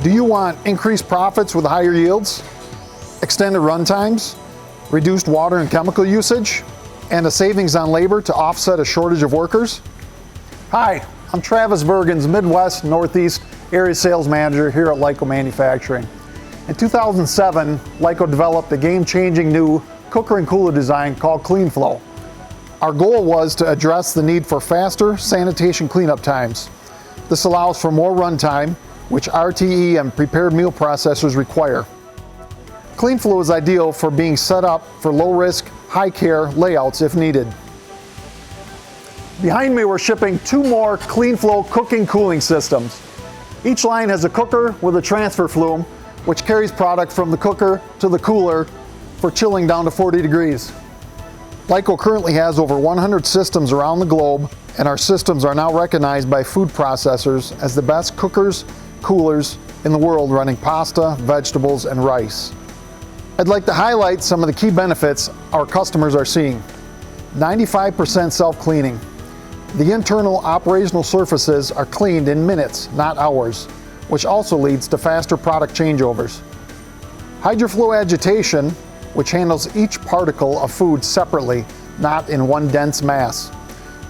Do you want increased profits with higher yields, extended run times, reduced water and chemical usage, and a savings on labor to offset a shortage of workers? Hi, I'm Travis Bergens, Midwest Northeast Area Sales Manager here at Lyco Manufacturing. In 2007, Lyco developed a game-changing new cooker and cooler design called CleanFlow. Our goal was to address the need for faster sanitation cleanup times. This allows for more runtime, which RTE and prepared meal processors require. CleanFlow is ideal for being set up for low-risk, high-care layouts if needed. Behind me, we're shipping 2 more CleanFlow cooking cooling systems. Each line has a cooker with a transfer flume, which carries product from the cooker to the cooler for chilling down to 40 degrees. Lyco currently has over 100 systems around the globe, and our systems are now recognized by food processors as the best cookers, coolers in the world running pasta, vegetables, and rice. I'd like to highlight some of the key benefits our customers are seeing. 95% self-cleaning. The internal operational surfaces are cleaned in minutes, not hours, which also leads to faster product changeovers. Hydroflow agitation, which handles each particle of food separately, not in one dense mass.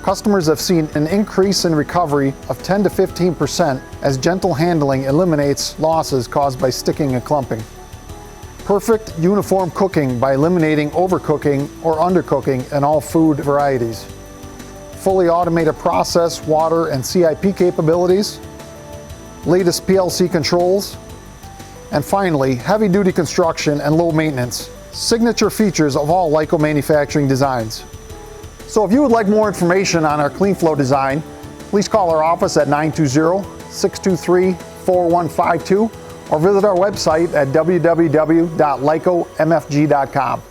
Customers have seen an increase in recovery of 10 to 15% as gentle handling eliminates losses caused by sticking and clumping. Perfect uniform cooking by eliminating overcooking or undercooking in all food varieties. Fully automated process, water, and CIP capabilities. Latest PLC controls. And finally, heavy-duty construction and low maintenance. Signature features of all Lyco manufacturing designs. So if you would like more information on our CleanFlow design, please call our office at 920-623-4152 or visit our website at www.lycomfg.com.